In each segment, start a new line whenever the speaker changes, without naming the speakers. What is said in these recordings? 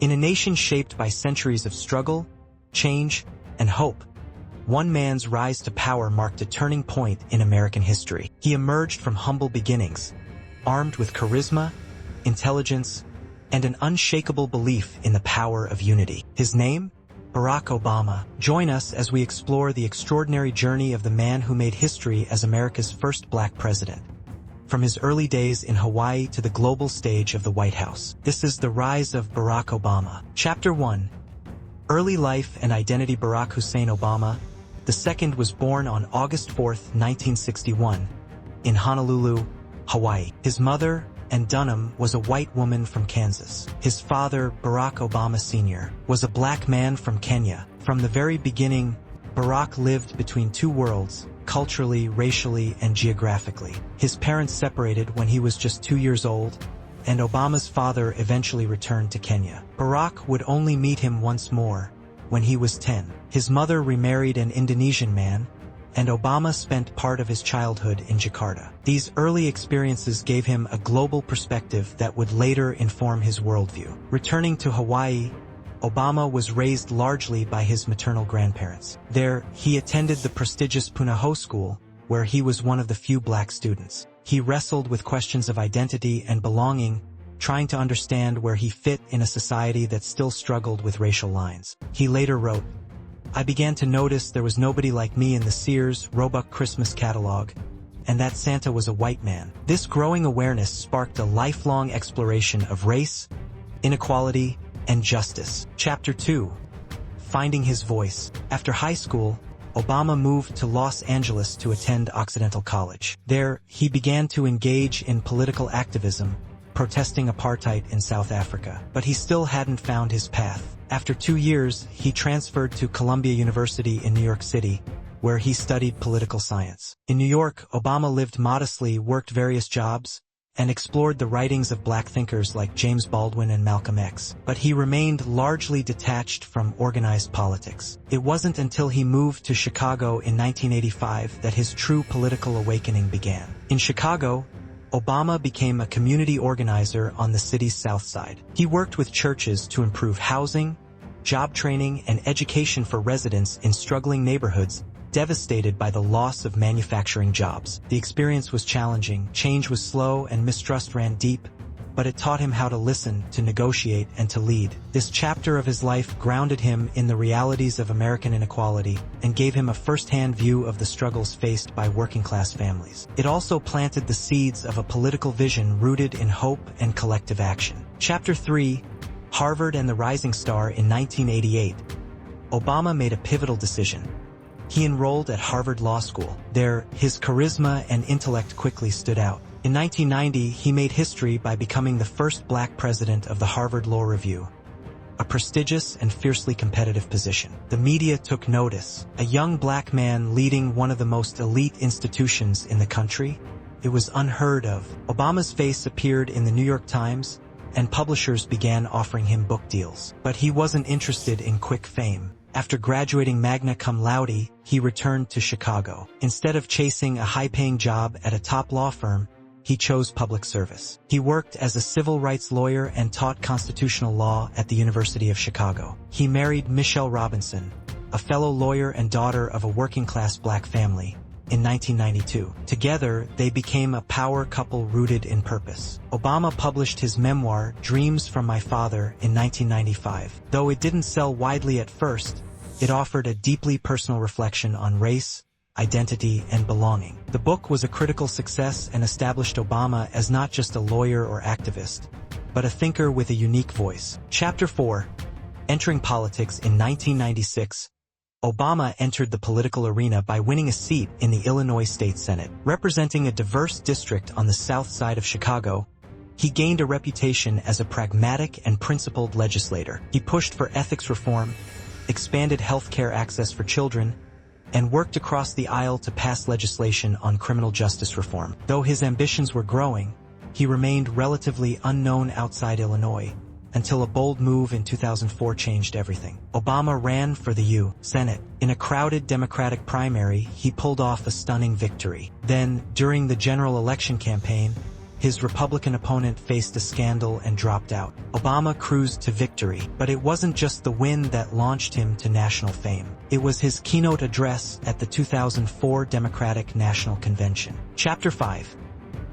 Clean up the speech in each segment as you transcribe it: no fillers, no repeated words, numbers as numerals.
In a nation shaped by centuries of struggle, change, and hope, one man's rise to power marked a turning point in American history. He emerged from humble beginnings, armed with charisma, intelligence, and an unshakable belief in the power of unity. His name? Barack Obama. Join us as we explore the extraordinary journey of the man who made history as America's first black president. From his early days in Hawaii to the global stage of the White House. This is the rise of Barack Obama. Chapter 1. Early life and identity. Barack Hussein Obama II was born on August 4, 1961, in Honolulu, Hawaii. His mother, Ann Dunham, was a white woman from Kansas. His father, Barack Obama Sr., was a black man from Kenya. From the very beginning, Barack lived between two worlds, culturally, racially, and geographically. His parents separated when he was just 2 years old, and Obama's father eventually returned to Kenya. Barack would only meet him once more, when he was 10. His mother remarried an Indonesian man, and Obama spent part of his childhood in Jakarta. These early experiences gave him a global perspective that would later inform his worldview. Returning to Hawaii, Obama was raised largely by his maternal grandparents. There, he attended the prestigious Punahou School, where he was one of the few black students. He wrestled with questions of identity and belonging, trying to understand where he fit in a society that still struggled with racial lines. He later wrote, "I began to notice there was nobody like me in the Sears Roebuck Christmas catalog, and that Santa was a white man." This growing awareness sparked a lifelong exploration of race, inequality, and justice. Chapter 2. Finding his voice. After high school, Obama moved to Los Angeles to attend Occidental College. There, he began to engage in political activism, protesting apartheid in South Africa. But he still hadn't found his path. After 2 years, he transferred to Columbia University in New York City, where he studied political science. In New York, Obama lived modestly, worked various jobs, and explored the writings of black thinkers like James Baldwin and Malcolm X. But he remained largely detached from organized politics. It wasn't until he moved to Chicago in 1985 that his true political awakening began. In Chicago, Obama became a community organizer on the city's South Side. He worked with churches to improve housing, job training, and education for residents in struggling neighborhoods devastated by the loss of manufacturing jobs. The experience was challenging, change was slow, and mistrust ran deep, but it taught him how to listen, to negotiate, and to lead. This chapter of his life grounded him in the realities of American inequality and gave him a first-hand view of the struggles faced by working-class families. It also planted the seeds of a political vision rooted in hope and collective action. Chapter 3. Harvard and the Rising Star. In 1988, Obama made a pivotal decision. He enrolled at Harvard Law School. There, his charisma and intellect quickly stood out. In 1990, he made history by becoming the first black president of the Harvard Law Review, a prestigious and fiercely competitive position. The media took notice. A young black man leading one of the most elite institutions in the country? It was unheard of. Obama's face appeared in the New York Times, and publishers began offering him book deals. But he wasn't interested in quick fame. After graduating magna cum laude, he returned to Chicago. Instead of chasing a high-paying job at a top law firm, he chose public service. He worked as a civil rights lawyer and taught constitutional law at the University of Chicago. He married Michelle Robinson, a fellow lawyer and daughter of a working-class black family, in 1992. Together, they became a power couple rooted in purpose. Obama published his memoir, Dreams from My Father, in 1995. Though it didn't sell widely at first, it offered a deeply personal reflection on race, identity, and belonging. The book was a critical success and established Obama as not just a lawyer or activist, but a thinker with a unique voice. Chapter 4. Entering politics. In 1996, Obama entered the political arena by winning a seat in the Illinois State Senate. Representing a diverse district on the south side of Chicago, he gained a reputation as a pragmatic and principled legislator. He pushed for ethics reform, expanded health care access for children, and worked across the aisle to pass legislation on criminal justice reform. Though his ambitions were growing, he remained relatively unknown outside Illinois, until a bold move in 2004 changed everything. Obama ran for the U.S. Senate. In a crowded Democratic primary, he pulled off a stunning victory. Then, during the general election campaign, His Republican opponent faced a scandal and dropped out. Obama cruised to victory, but it wasn't just the win that launched him to national fame. It was his keynote address at the 2004 Democratic National Convention. Chapter 5.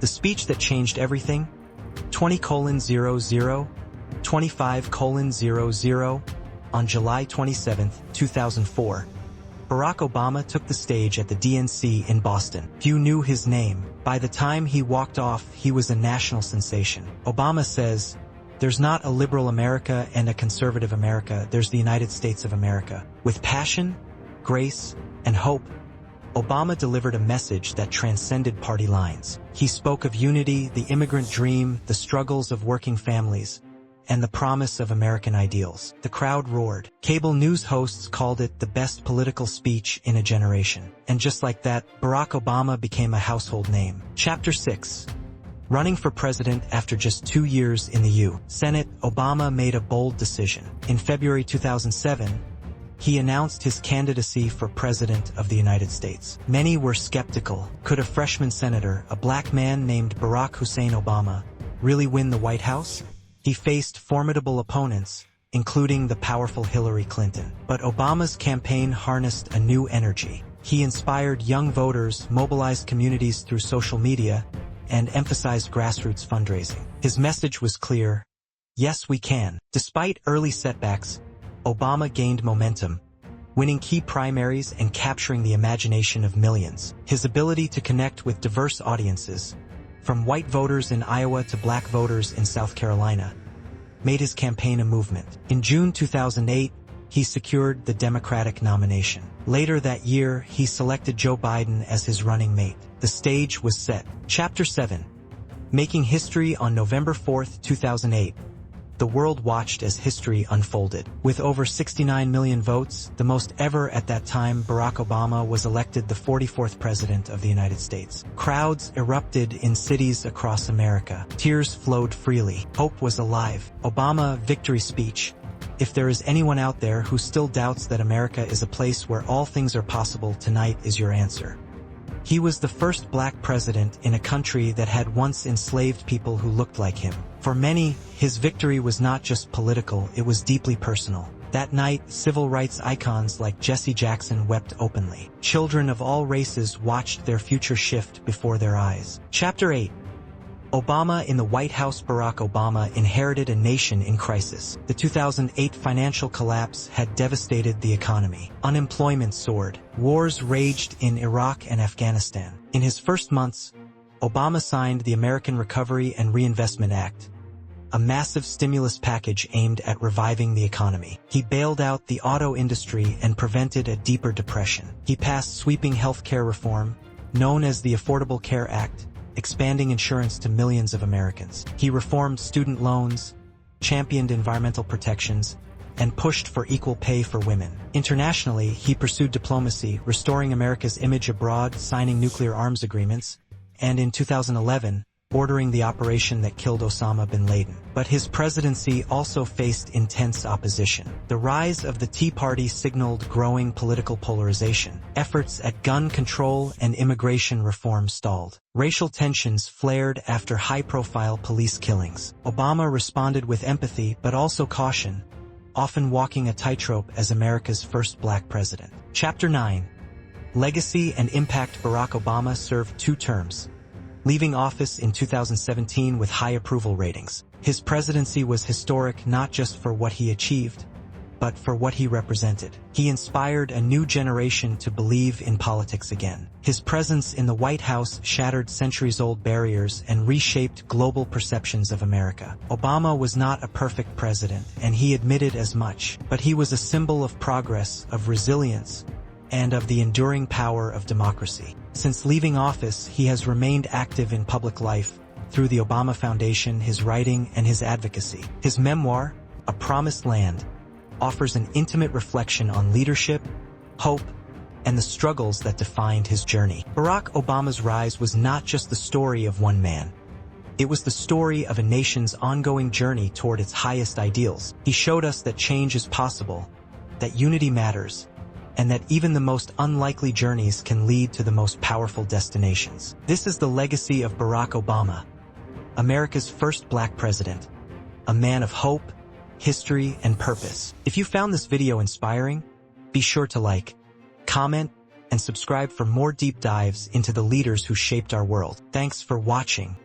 The speech that changed everything? 20:00, 25:00. On July 27, 2004, Barack Obama took the stage at the DNC in Boston. Few knew his name. By the time he walked off, he was a national sensation. Obama says, "There's not a liberal America and a conservative America, there's the United States of America." With passion, grace, and hope, Obama delivered a message that transcended party lines. He spoke of unity, the immigrant dream, the struggles of working families, and the promise of American ideals. The crowd roared. Cable news hosts called it the best political speech in a generation. And just like that, Barack Obama became a household name. Chapter 6. Running for president after just 2 years in the U.S. Senate, Obama made a bold decision. In February 2007, he announced his candidacy for President of the United States. Many were skeptical. Could a freshman senator, a black man named Barack Hussein Obama, really win the White House? He faced formidable opponents, including the powerful Hillary Clinton. But Obama's campaign harnessed a new energy. He inspired young voters, mobilized communities through social media, and emphasized grassroots fundraising. His message was clear: yes, we can. Despite early setbacks, Obama gained momentum, winning key primaries and capturing the imagination of millions. His ability to connect with diverse audiences, from white voters in Iowa to black voters in South Carolina, made his campaign a movement. In June 2008, he secured the Democratic nomination. Later that year, he selected Joe Biden as his running mate. The stage was set. Chapter 7. Making history on November 4, 2008. The world watched as history unfolded. With over 69 million votes, the most ever at that time, Barack Obama was elected the 44th President of the United States. Crowds erupted in cities across America. Tears flowed freely. Hope was alive. Obama victory speech. If there is anyone out there who still doubts that America is a place where all things are possible, tonight is your answer. He was the first black president in a country that had once enslaved people who looked like him. For many, his victory was not just political, it was deeply personal. That night, civil rights icons like Jesse Jackson wept openly. Children of all races watched their future shift before their eyes. Chapter 8. Obama in the White House. Barack Obama inherited a nation in crisis. The 2008 financial collapse had devastated the economy. Unemployment soared. Wars raged in Iraq and Afghanistan. In his first months, Obama signed the American Recovery and Reinvestment Act, a massive stimulus package aimed at reviving the economy. He bailed out the auto industry and prevented a deeper depression. He passed sweeping health care reform, known as the Affordable Care Act, expanding insurance to millions of Americans. He reformed student loans, championed environmental protections, and pushed for equal pay for women. Internationally, he pursued diplomacy, restoring America's image abroad, signing nuclear arms agreements, and in 2011, ordering the operation that killed Osama bin Laden. But his presidency also faced intense opposition. The rise of the Tea Party signaled growing political polarization. Efforts at gun control and immigration reform stalled. Racial tensions flared after high-profile police killings. Obama responded with empathy but also caution, often walking a tightrope as America's first black president. Chapter 9. Legacy and impact. Barack Obama served 2 terms, leaving office in 2017 with high approval ratings. His presidency was historic not just for what he achieved, but for what he represented. He inspired a new generation to believe in politics again. His presence in the White House shattered centuries-old barriers and reshaped global perceptions of America. Obama was not a perfect president, and he admitted as much, but he was a symbol of progress, of resilience, and of the enduring power of democracy. Since leaving office, he has remained active in public life through the Obama Foundation, his writing, and his advocacy. His memoir, A Promised Land, offers an intimate reflection on leadership, hope, and the struggles that defined his journey. Barack Obama's rise was not just the story of one man. It was the story of a nation's ongoing journey toward its highest ideals. He showed us that change is possible, that unity matters, and that even the most unlikely journeys can lead to the most powerful destinations. This is the legacy of Barack Obama, America's first black president, a man of hope, history, and purpose. If you found this video inspiring, be sure to like, comment, and subscribe for more deep dives into the leaders who shaped our world. Thanks for watching.